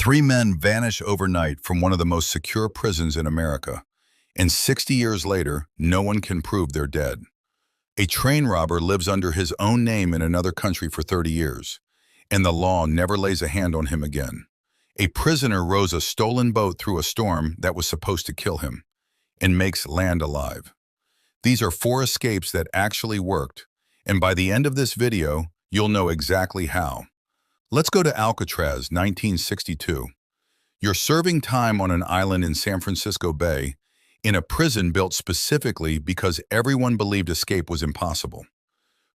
Three men vanish overnight from one of the most secure prisons in America, and 60 years later, no one can prove they're dead. A train robber lives under his own name in another country for 30 years, and the law never lays a hand on him again. A prisoner rows a stolen boat through a storm that was supposed to kill him, and makes land alive. These are four escapes that actually worked, and by the end of this video, you'll know exactly how. Let's go to Alcatraz, 1962. You're serving time on an island in San Francisco Bay, in a prison built specifically because everyone believed escape was impossible.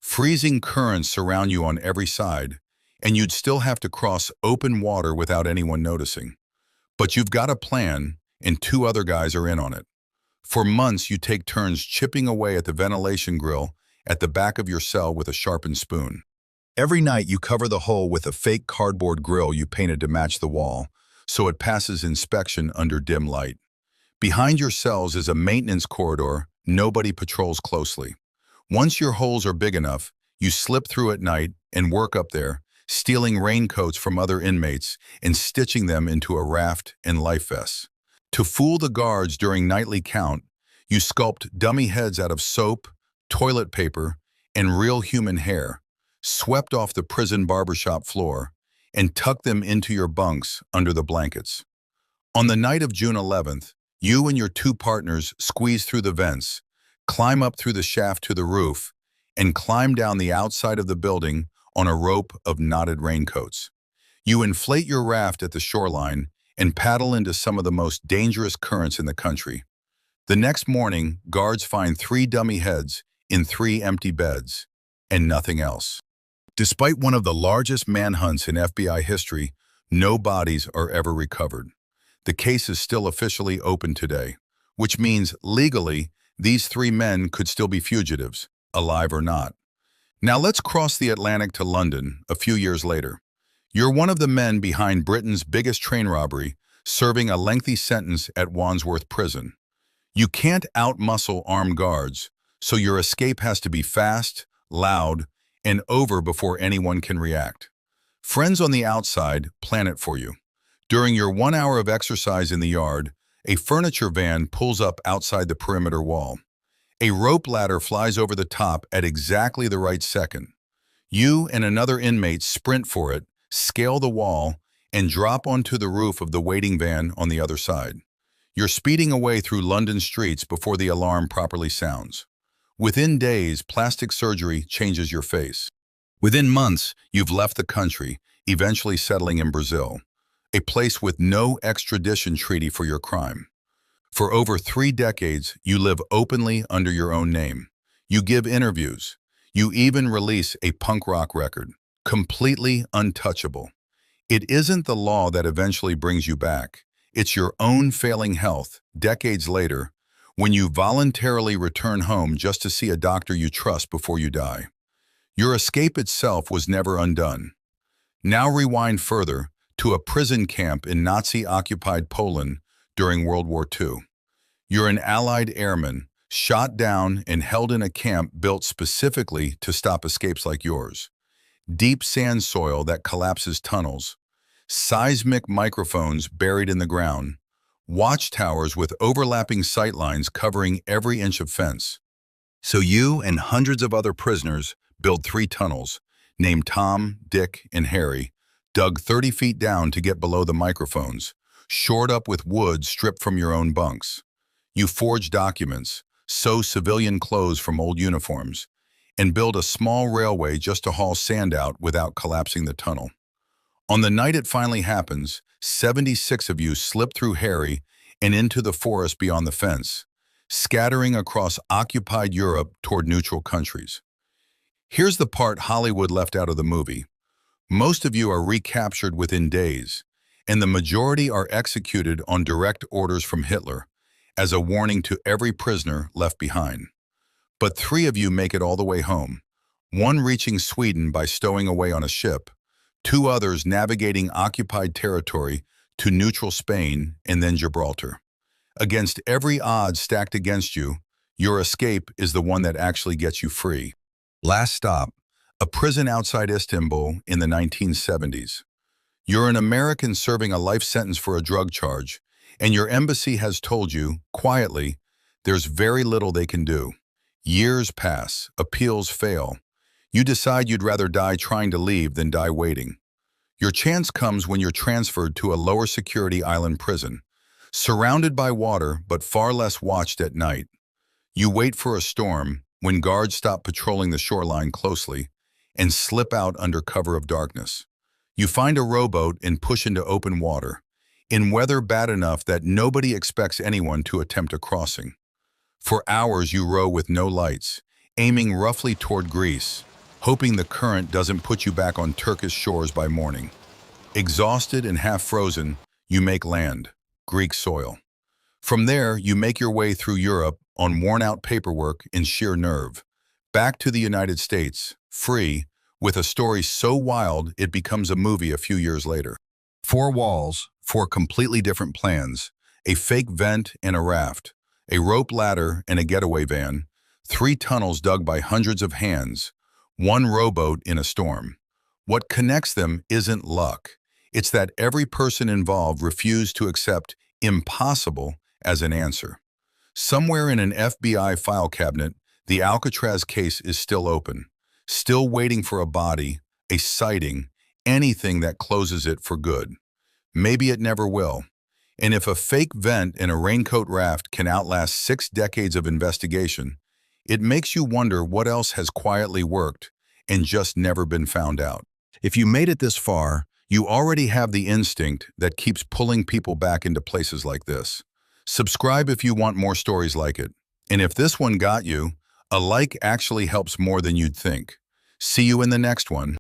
Freezing currents surround you on every side, and you'd still have to cross open water without anyone noticing. But you've got a plan, and two other guys are in on it. For months, you take turns chipping away at the ventilation grill at the back of your cell with a sharpened spoon. Every night, you cover the hole with a fake cardboard grill you painted to match the wall, so it passes inspection under dim light. Behind your cells is a maintenance corridor nobody patrols closely. Once your holes are big enough, you slip through at night and work up there, stealing raincoats from other inmates and stitching them into a raft and life vests. To fool the guards during nightly count, you sculpt dummy heads out of soap, toilet paper, and real human hair, swept off the prison barbershop floor, and tuck them into your bunks under the blankets. On the night of June 11th, you and your two partners squeeze through the vents, climb up through the shaft to the roof, and climb down the outside of the building on a rope of knotted raincoats. You inflate your raft at the shoreline and paddle into some of the most dangerous currents in the country. The next morning, guards find 3 dummy heads in 3 empty beds, and nothing else. Despite one of the largest manhunts in FBI history, no bodies are ever recovered. The case is still officially open today, which means legally, these 3 men could still be fugitives, alive or not. Now let's cross the Atlantic to London a few years later. You're one of the men behind Britain's biggest train robbery, serving a lengthy sentence at Wandsworth Prison. You can't outmuscle armed guards, so your escape has to be fast, loud, and over before anyone can react. Friends on the outside plan it for you. During your 1 hour of exercise in the yard, a furniture van pulls up outside the perimeter wall. A rope ladder flies over the top at exactly the right second. You and another inmate sprint for it, scale the wall, and drop onto the roof of the waiting van on the other side. You're speeding away through London streets before the alarm properly sounds. Within days, plastic surgery changes your face. Within months, you've left the country, eventually settling in Brazil, a place with no extradition treaty for your crime. For over 3 decades, you live openly under your own name. You give interviews. You even release a punk rock record, completely untouchable. It isn't the law that eventually brings you back. It's your own failing health, decades later, when you voluntarily return home just to see a doctor you trust before you die. Your escape itself was never undone. Now rewind further to a prison camp in Nazi-occupied Poland during World War II. You're an Allied airman, shot down and held in a camp built specifically to stop escapes like yours. Deep sand soil that collapses tunnels, seismic microphones buried in the ground, watchtowers with overlapping sightlines covering every inch of fence. So you and hundreds of other prisoners build 3 tunnels, named Tom, Dick, and Harry, dug 30 feet down to get below the microphones, shored up with wood stripped from your own bunks. You forge documents, sew civilian clothes from old uniforms, and build a small railway just to haul sand out without collapsing the tunnel. On the night it finally happens, 76 of you slip through Harry and into the forest beyond the fence, scattering across occupied Europe toward neutral countries. Here's the part Hollywood left out of the movie. Most of you are recaptured within days, and the majority are executed on direct orders from Hitler as a warning to every prisoner left behind. But 3 of you make it all the way home, 1 reaching Sweden by stowing away on a ship, 2 others navigating occupied territory to neutral Spain and then Gibraltar. Against every odds stacked against you, your escape is the one that actually gets you free. Last stop, a prison outside Istanbul in the 1970s. You're an American serving a life sentence for a drug charge, and your embassy has told you, quietly, there's very little they can do. Years pass, appeals fail. You decide you'd rather die trying to leave than die waiting. Your chance comes when you're transferred to a lower security island prison, surrounded by water but far less watched at night. You wait for a storm, when guards stop patrolling the shoreline closely, and slip out under cover of darkness. You find a rowboat and push into open water, in weather bad enough that nobody expects anyone to attempt a crossing. For hours you row with no lights, aiming roughly toward Greece, hoping the current doesn't put you back on Turkish shores by morning. Exhausted and half frozen, you make land, Greek soil. From there, you make your way through Europe on worn-out paperwork and sheer nerve, back to the United States, free, with a story so wild it becomes a movie a few years later. 4 walls, 4 completely different plans, a fake vent and a raft, a rope ladder and a getaway van, 3 tunnels dug by hundreds of hands, 1 rowboat in a storm. What connects them isn't luck. It's that every person involved refused to accept impossible as an answer. Somewhere in an FBI file cabinet, the Alcatraz case is still open, still waiting for a body, a sighting, anything that closes it for good. Maybe it never will. And if a fake vent in a raincoat raft can outlast 6 decades of investigation, it makes you wonder what else has quietly worked and just never been found out. If you made it this far, you already have the instinct that keeps pulling people back into places like this. Subscribe if you want more stories like it. And if this one got you, a like actually helps more than you'd think. See you in the next one.